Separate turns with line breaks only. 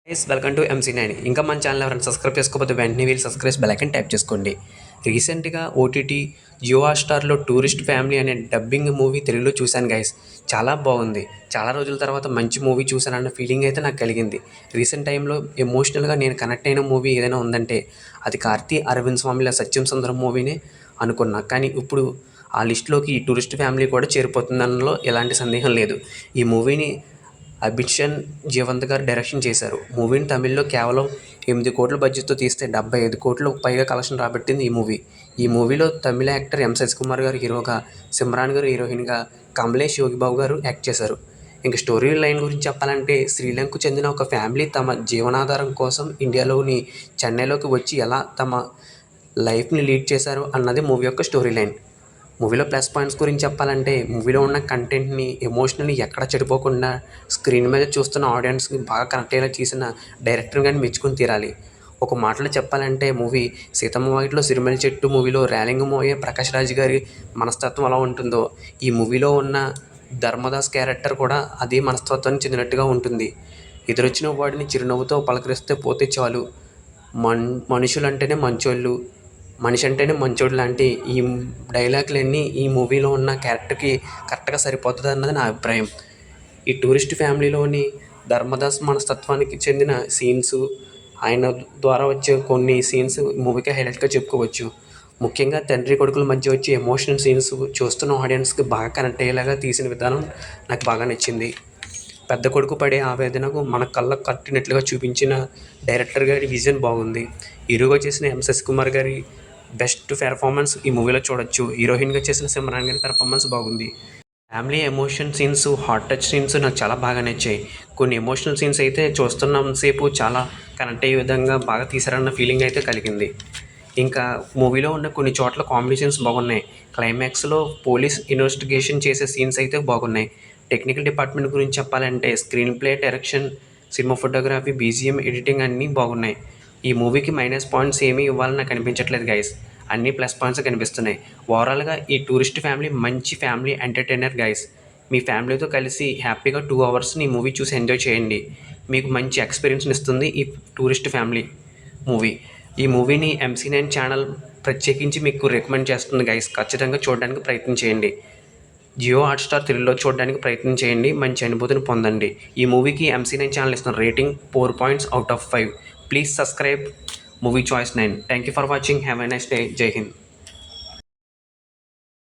Welcome to MC9. ఇంకా మన channel ఎవరైనా సబ్స్క్రైబ్ చేసుకోకపోతే వెంటనే వీళ్ళు సబ్స్క్రైబ్ బెల్ ఐకాన్ ట్యాప్ చేసుకోండి. రీసెంట్గా ఓటీటీ జియో హాట్‌స్టార్‌లో టూరిస్ట్ ఫ్యామిలీ అనే డబ్బింగ్ మూవీ తెలుగులో చూశాను గైస్. చాలా బాగుంది. చాలా రోజుల తర్వాత మంచి మూవీ చూశానన్న ఫీలింగ్ అయితే నాకు కలిగింది. రీసెంట్ టైంలో ఎమోషనల్గా నేను కనెక్ట్ అయిన మూవీ ఏదైనా ఉందంటే అది కార్తీ అరవింద్ స్వామిల సత్యం సుందరం మూవీనే అనుకున్నా. కానీ ఇప్పుడు ఆ లిస్ట్లోకి ఈ టూరిస్ట్ ఫ్యామిలీ కూడా చేరిపోతుందనలో ఎలాంటి సందేహం లేదు. ఈ మూవీని అభిషన్ జీవంత్ గారు డైరెక్షన్ చేశారు. మూవీని తమిళ్లో కేవలం 8 కోట్ల బడ్జెట్తో తీస్తే 75 కోట్లకు పైగా కలెక్షన్ రాబట్టింది ఈ మూవీ. ఈ మూవీలో తమిళ యాక్టర్ ఎం శశికుమార్ గారు హీరోగా, సిమ్రాన్ గారు హీరోయిన్గా, కమలేష్ యోగిబాబు గారు యాక్ట్ చేశారు. ఇంక స్టోరీ లైన్ గురించి చెప్పాలంటే శ్రీలంకకు చెందిన ఒక ఫ్యామిలీ తమ జీవనాధారం కోసం ఇండియాలోని చెన్నైలోకి వచ్చి ఎలా తమ లైఫ్ని లీడ్ చేశారు అన్నది మూవీ యొక్క స్టోరీ లైన్. మూవీలో ప్లస్ పాయింట్స్ గురించి చెప్పాలంటే మూవీలో ఉన్న కంటెంట్ని ఎమోషనల్లీ ఎక్కడ చెడిపోకుండా స్క్రీన్ మీద చూస్తున్న ఆడియన్స్కి బాగా కనెక్ట్ అయ్యేలా చేసిన డైరెక్టర్ గారిని మెచ్చుకుని తీరాలి. ఒక మాటలో చెప్పాలంటే మూవీ సీతమ్మ వాకిట్లో సిరిమల్లె చెట్టు మూవీలో ర్యాలింగ్ మోయే ప్రకాష్ రాజ్ గారి మనస్తత్వం ఎలా ఉంటుందో ఈ మూవీలో ఉన్న ధర్మదాస్ క్యారెక్టర్ కూడా అదే మనస్తత్వానికి చెందినట్టుగా ఉంటుంది. ఎదురొచ్చిన వాడిని చిరునవ్వుతో పలకరిస్తే పోతే చాలు, మనుషులంటేనే మంచోళ్ళు, మనిషి అంటేనే మంచోడు లాంటి ఈ డైలాగులన్నీ ఈ మూవీలో ఉన్న క్యారెక్టర్కి కరెక్ట్గా సరిపోతుంది అన్నది నా అభిప్రాయం. ఈ టూరిస్ట్ ఫ్యామిలీలోని ధర్మదాస్ మనస్తత్వానికి చెందిన సీన్స్, ఆయన ద్వారా వచ్చే కొన్ని సీన్స్ మూవీకి హైలైట్గా చెప్పుకోవచ్చు. ముఖ్యంగా తండ్రి కొడుకుల మధ్య వచ్చే ఎమోషనల్ సీన్స్ చూస్తున్న ఆడియన్స్కి బాగా కనెక్ట్ అయ్యేలాగా తీసిన విధానం నాకు బాగా నచ్చింది. పెద్ద కొడుకు పడే ఆవేదనకు మన కళ్ళకు కట్టినట్లుగా చూపించిన డైరెక్టర్ గారి విజన్ బాగుంది. హీరోగా చేసిన ఎం శశికుమార్ గారి బెస్ట్ పెర్ఫార్మెన్స్ ఈ మూవీలో చూడొచ్చు. హీరోయిన్గా చేసిన సిమ్రాన్ గారి పెర్ఫార్మెన్స్ బాగుంది. Family emotion scenes, heart touch scenes నాకు చాలా బాగా నచ్చాయి. కొన్ని ఎమోషనల్ సీన్స్ అయితే చూస్తున్నంతసేపు చాలా కనెక్ట్ అయ్యే విధంగా బాగా తీశారన్న ఫీలింగ్ అయితే కలిగింది. ఇంకా మూవీలో ఉన్న కొన్ని చోట్ల కామెడీ సీన్స్ బాగున్నాయి. క్లైమాక్స్లో పోలీస్ ఇన్వెస్టిగేషన్ చేసే సీన్స్ అయితే బాగున్నాయి. టెక్నికల్ డిపార్ట్మెంట్ గురించి చెప్పాలంటే screen play, direction, cinema photography, BGM, editing అన్నీ బాగున్నాయి. ఈ మూవీకి మైనస్ పాయింట్స్ ఏమీ ఇవ్వాలని నాకు అనిపించట్లేదు గైస్. అన్నీ ప్లస్ పాయింట్స్ కనిపిస్తున్నాయి. ఓవరాల్గా ఈ టూరిస్ట్ ఫ్యామిలీ మంచి ఫ్యామిలీ ఎంటర్టైనర్ గైస్. మీ ఫ్యామిలీతో కలిసి హ్యాపీగా 2 అవర్స్ని ఈ మూవీ చూసి ఎంజాయ్ చేయండి. మీకు మంచి ఎక్స్పీరియన్స్ని ఇస్తుంది ఈ టూరిస్ట్ ఫ్యామిలీ మూవీ. ఈ మూవీని MC9 ఛానల్ ప్రత్యేకించి మీకు రికమెండ్ చేస్తుంది గైస్. ఖచ్చితంగా చూడడానికి ప్రయత్నం చేయండి. జియో హాట్‌స్టార్ తెలుగులో చూడడానికి ప్రయత్నం చేయండి. మంచి అనుభూతిని పొందండి. ఈ మూవీకి MC9 ఛానల్ ఇస్తున్న rating 4 points out of 5. Please subscribe Movie Choice 9. Thank you for watching. Have a nice day. Jai Hind.